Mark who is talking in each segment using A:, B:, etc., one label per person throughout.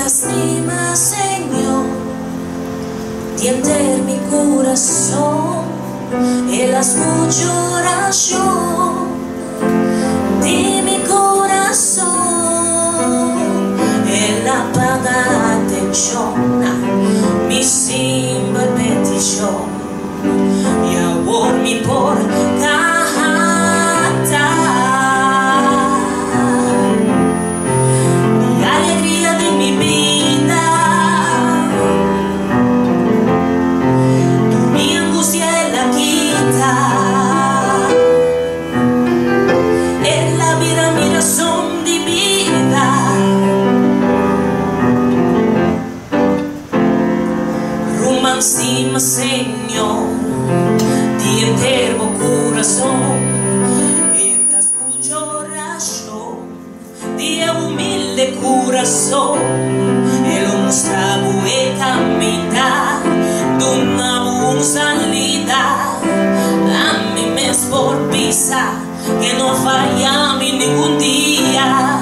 A: Lastima, Señor, tiende mi corazón, Él escucha oración de mi corazón, Él apaga atención, mi simple petición, y ahora mi por encima, Señor, de enfermo corazón, Él te escucha oración, de humilde corazón, Él muestra buen caminar, de una buena salida, a mí me es por pisar, que no falla a mí ningún día,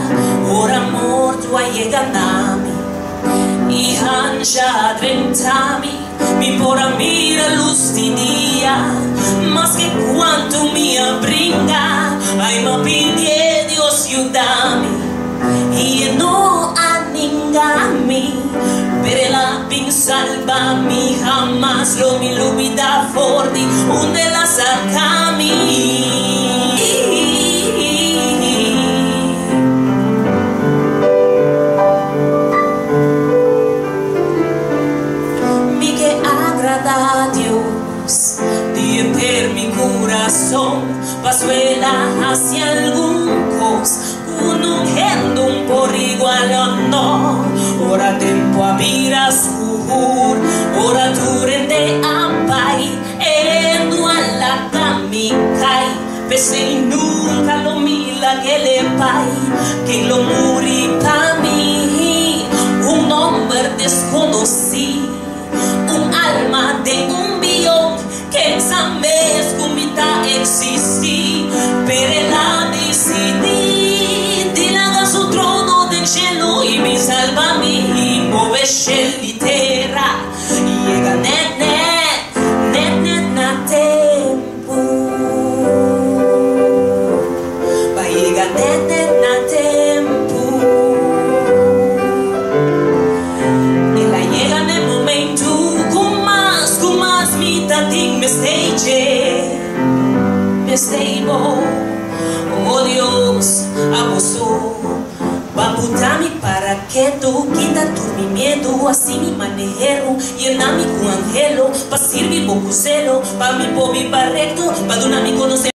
A: por amor tú llegas a mí, y anja drentami, mi por mira luz de día, más que cuanto me brinda, ay me pide Dios ayúdame, y no aningami, pero la pin salva mi jamás lo mi lubida fordi, unde la sacami. Pasuela hacia algún cos, ungiendo un por igual o no. Ora tempo a viras uhur, ora durante ampai, endo a la camicai, pese nunca lo mila que le pai, que lo muri pa mí, un hombre desconocido, un alma de un billón, que sabes comita existir, pero la decidí, dilaga su trono del cielo y me salva a mí, mueve la tierra, y llega net na tempo, va llega net na tempo, e la llega en el momento, con más mitad me stable, oh Dios, abusó, babutami para que tú quita tu mi miedo, así mi manejero, llenami con angelo, pa' servir poco celo, pa' mi pobre pa' recto, pa' donami conocer